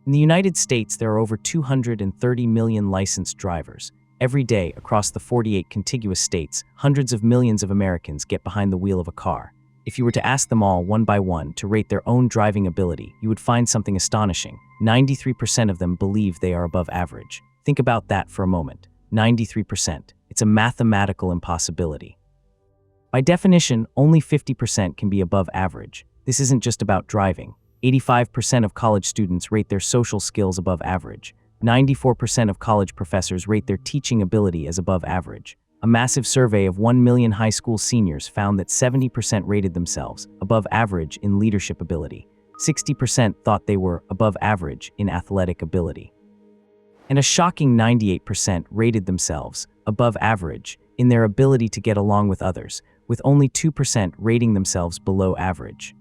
In the United States, there are over 230 million licensed drivers. Every day, across the 48 contiguous states, hundreds of millions of Americans get behind the wheel of a car. If you were to ask them all, one by one, to rate their own driving ability, you would find something astonishing. 93% of them believe they are above average. Think about that for a moment. 93%. It's a mathematical impossibility. By definition, only 50% can be above average. This isn't just about driving. 85% of college students rate their social skills above average. 94% of college professors rate their teaching ability as above average. A massive survey of 1 million high school seniors found that 70% rated themselves above average in leadership ability. 60% thought they were above average in athletic ability. And a shocking 98% rated themselves above average in their ability to get along with others, with only 2% rating themselves below average.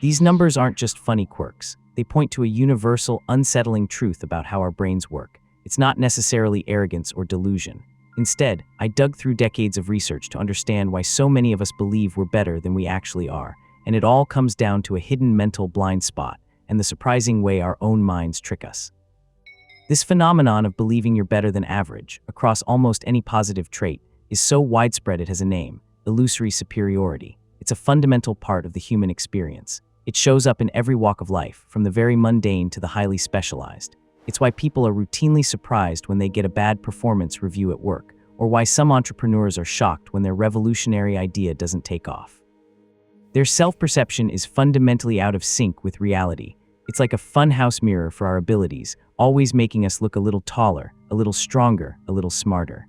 These numbers aren't just funny quirks. They point to a universal, unsettling truth about how our brains work. It's not necessarily arrogance or delusion. Instead, I dug through decades of research to understand why so many of us believe we're better than we actually are, and it all comes down to a hidden mental blind spot and the surprising way our own minds trick us. This phenomenon of believing you're better than average across almost any positive trait is so widespread it has a name: illusory superiority. It's a fundamental part of the human experience. It shows up in every walk of life, from the very mundane to the highly specialized. It's why people are routinely surprised when they get a bad performance review at work, or why some entrepreneurs are shocked when their revolutionary idea doesn't take off. Their self-perception is fundamentally out of sync with reality. It's like a funhouse mirror for our abilities, always making us look a little taller, a little stronger, a little smarter.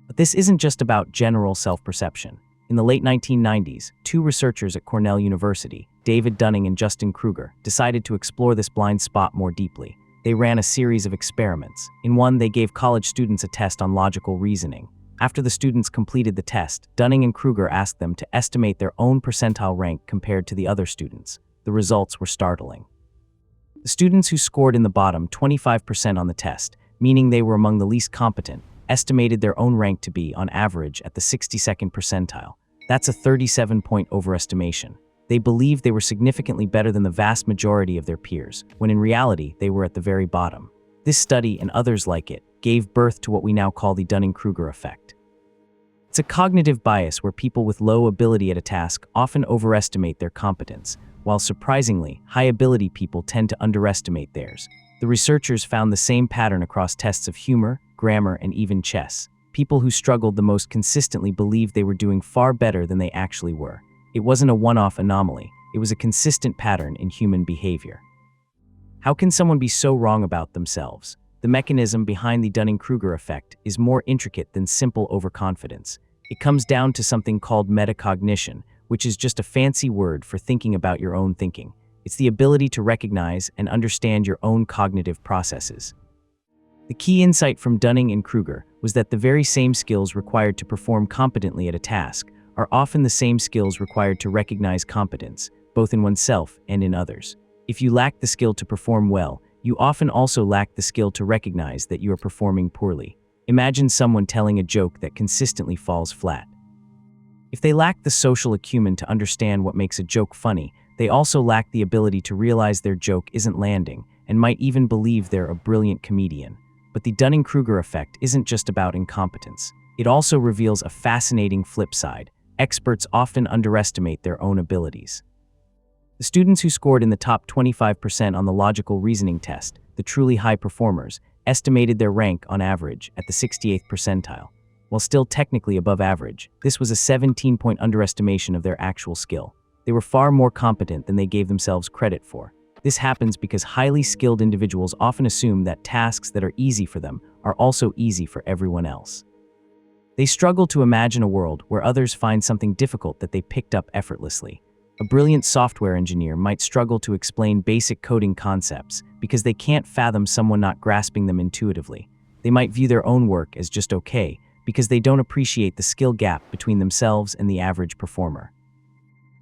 But this isn't just about general self-perception. In the late 1990s, two researchers at Cornell University, David Dunning and Dunning-Kruger, decided to explore this blind spot more deeply. They ran a series of experiments. In one, they gave college students a test on logical reasoning. After the students completed the test, Dunning and Kruger asked them to estimate their own percentile rank compared to the other students. The results were startling. The students who scored in the bottom 25% on the test, meaning they were among the least competent, estimated their own rank to be, on average, at the 62nd percentile. That's a 37-point overestimation. They believed they were significantly better than the vast majority of their peers, when in reality, they were at the very bottom. This study, and others like it, gave birth to what we now call the Dunning-Kruger effect. It's a cognitive bias where people with low ability at a task often overestimate their competence, while surprisingly, high-ability people tend to underestimate theirs. The researchers found the same pattern across tests of humor, grammar, and even chess. People who struggled the most consistently believed they were doing far better than they actually were. It wasn't a one-off anomaly, it was a consistent pattern in human behavior. How can someone be so wrong about themselves? The mechanism behind the Dunning-Kruger effect is more intricate than simple overconfidence. It comes down to something called metacognition, which is just a fancy word for thinking about your own thinking. It's the ability to recognize and understand your own cognitive processes. The key insight from Dunning and Kruger was that the very same skills required to perform competently at a task are often the same skills required to recognize competence, both in oneself and in others. If you lack the skill to perform well, you often also lack the skill to recognize that you are performing poorly. Imagine someone telling a joke that consistently falls flat. If they lack the social acumen to understand what makes a joke funny, they also lack the ability to realize their joke isn't landing and might even believe they're a brilliant comedian. But the Dunning-Kruger effect isn't just about incompetence. It also reveals a fascinating flip side. Experts often underestimate their own abilities. The students who scored in the top 25% on the logical reasoning test, the truly high performers, estimated their rank on average at the 68th percentile. While still technically above average, this was a 17-point underestimation of their actual skill. They were far more competent than they gave themselves credit for. This happens because highly skilled individuals often assume that tasks that are easy for them are also easy for everyone else. They struggle to imagine a world where others find something difficult that they picked up effortlessly. A brilliant software engineer might struggle to explain basic coding concepts because they can't fathom someone not grasping them intuitively. They might view their own work as just okay because they don't appreciate the skill gap between themselves and the average performer.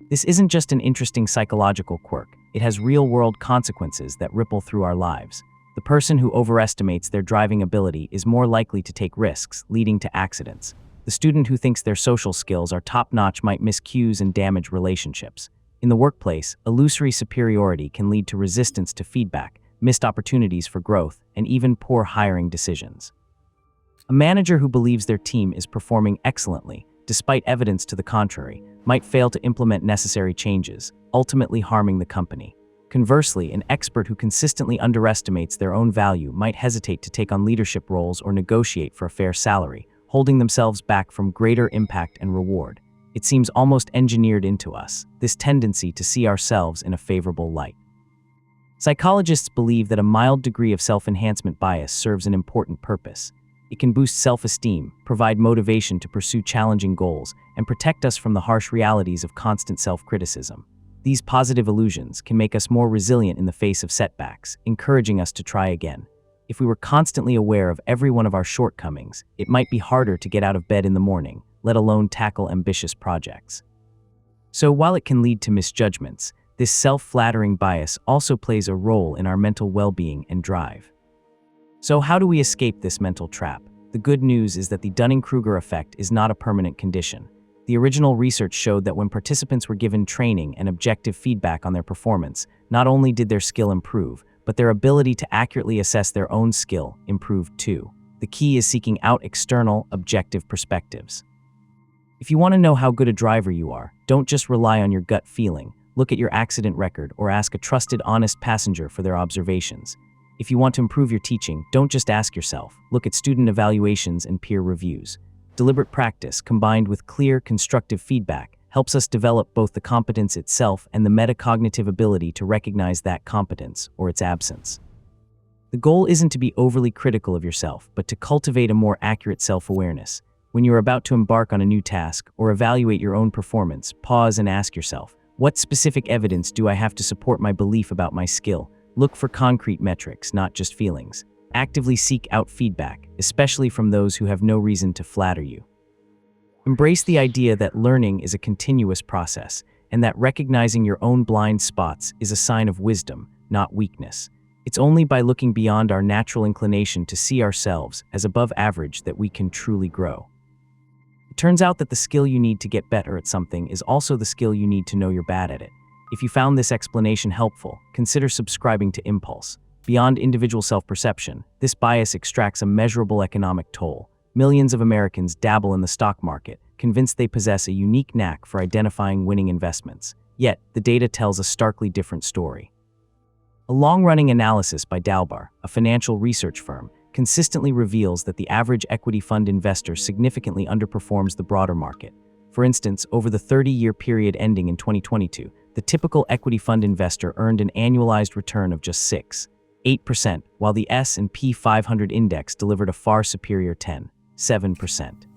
This isn't just an interesting psychological quirk. It has real-world consequences that ripple through our lives. The person who overestimates their driving ability is more likely to take risks, leading to accidents. The student who thinks their social skills are top-notch might miss cues and damage relationships. In the workplace, illusory superiority can lead to resistance to feedback, missed opportunities for growth, and even poor hiring decisions. A manager who believes their team is performing excellently, despite evidence to the contrary, might fail to implement necessary changes, ultimately harming the company. Conversely, an expert who consistently underestimates their own value might hesitate to take on leadership roles or negotiate for a fair salary, holding themselves back from greater impact and reward. It seems almost engineered into us, this tendency to see ourselves in a favorable light. Psychologists believe that a mild degree of self-enhancement bias serves an important purpose. It can boost self-esteem, provide motivation to pursue challenging goals, and protect us from the harsh realities of constant self-criticism. These positive illusions can make us more resilient in the face of setbacks, encouraging us to try again. If we were constantly aware of every one of our shortcomings, it might be harder to get out of bed in the morning, let alone tackle ambitious projects. So while it can lead to misjudgments, this self-flattering bias also plays a role in our mental well-being and drive. So how do we escape this mental trap? The good news is that the Dunning-Kruger effect is not a permanent condition. The original research showed that when participants were given training and objective feedback on their performance, not only did their skill improve, but their ability to accurately assess their own skill improved too. The key is seeking out external, objective perspectives. If you want to know how good a driver you are, don't just rely on your gut feeling. Look at your accident record or ask a trusted, honest passenger for their observations. If you want to improve your teaching, don't just ask yourself. Look at student evaluations and peer reviews. Deliberate practice, combined with clear, constructive feedback, helps us develop both the competence itself and the metacognitive ability to recognize that competence or its absence. The goal isn't to be overly critical of yourself, but to cultivate a more accurate self-awareness. When you're about to embark on a new task or evaluate your own performance, pause and ask yourself, what specific evidence do I have to support my belief about my skill? Look for concrete metrics, not just feelings. Actively seek out feedback, especially from those who have no reason to flatter you. Embrace the idea that learning is a continuous process, and that recognizing your own blind spots is a sign of wisdom, not weakness. It's only by looking beyond our natural inclination to see ourselves as above average that we can truly grow. It turns out that the skill you need to get better at something is also the skill you need to know you're bad at it. If you found this explanation helpful, consider subscribing to Impulse. Beyond individual self-perception, this bias extracts a measurable economic toll. Millions of Americans dabble in the stock market, convinced they possess a unique knack for identifying winning investments. Yet, the data tells a starkly different story. A long-running analysis by Dalbar, a financial research firm, consistently reveals that the average equity fund investor significantly underperforms the broader market. For instance, over the 30-year period ending in 2022, the typical equity fund investor earned an annualized return of just 6.8%, while the S&P 500 index delivered a far superior 10.7%.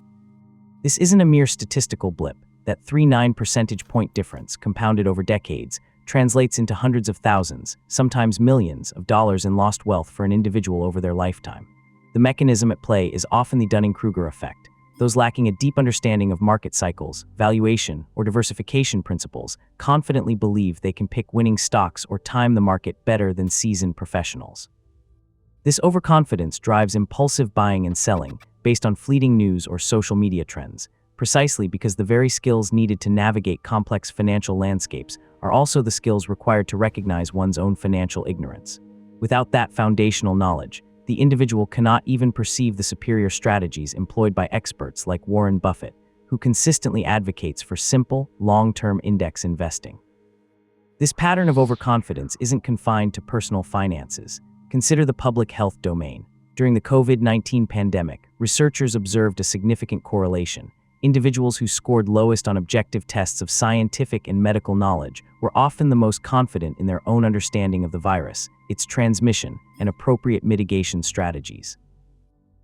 This isn't a mere statistical blip. That 3.9 percentage point difference, compounded over decades, translates into hundreds of thousands, sometimes millions, of dollars in lost wealth for an individual over their lifetime. The mechanism at play is often the Dunning-Kruger effect. Those lacking a deep understanding of market cycles, valuation, or diversification principles confidently believe they can pick winning stocks or time the market better than seasoned professionals. This overconfidence drives impulsive buying and selling based on fleeting news or social media trends, precisely because the very skills needed to navigate complex financial landscapes are also the skills required to recognize one's own financial ignorance. Without that foundational knowledge, the individual cannot even perceive the superior strategies employed by experts like Warren Buffett, who consistently advocates for simple, long-term index investing. This pattern of overconfidence isn't confined to personal finances. Consider the public health domain. During the COVID-19 pandemic, researchers observed a significant correlation. Individuals who scored lowest on objective tests of scientific and medical knowledge were often the most confident in their own understanding of the virus, its transmission, and appropriate mitigation strategies.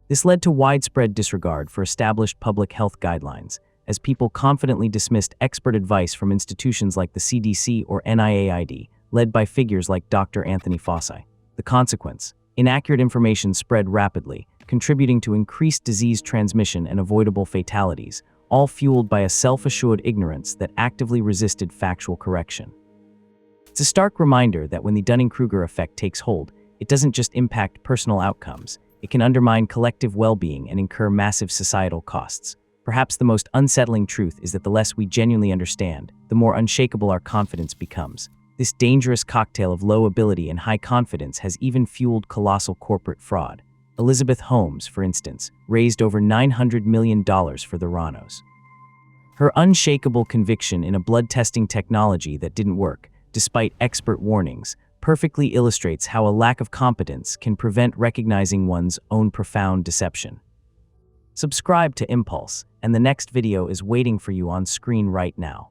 This led to widespread disregard for established public health guidelines, as people confidently dismissed expert advice from institutions like the CDC or NIAID, led by figures like Dr. Anthony Fauci. The consequence: inaccurate information spread rapidly, contributing to increased disease transmission and avoidable fatalities, all fueled by a self-assured ignorance that actively resisted factual correction. It's a stark reminder that when the Dunning-Kruger effect takes hold, it doesn't just impact personal outcomes, it can undermine collective well-being and incur massive societal costs. Perhaps the most unsettling truth is that the less we genuinely understand, the more unshakable our confidence becomes. This dangerous cocktail of low ability and high confidence has even fueled colossal corporate fraud. Elizabeth Holmes, for instance, raised over $900 million for the Ranos. Her unshakable conviction in a blood testing technology that didn't work, despite expert warnings, perfectly illustrates how a lack of competence can prevent recognizing one's own profound deception. Subscribe to Impulse, and the next video is waiting for you on screen right now.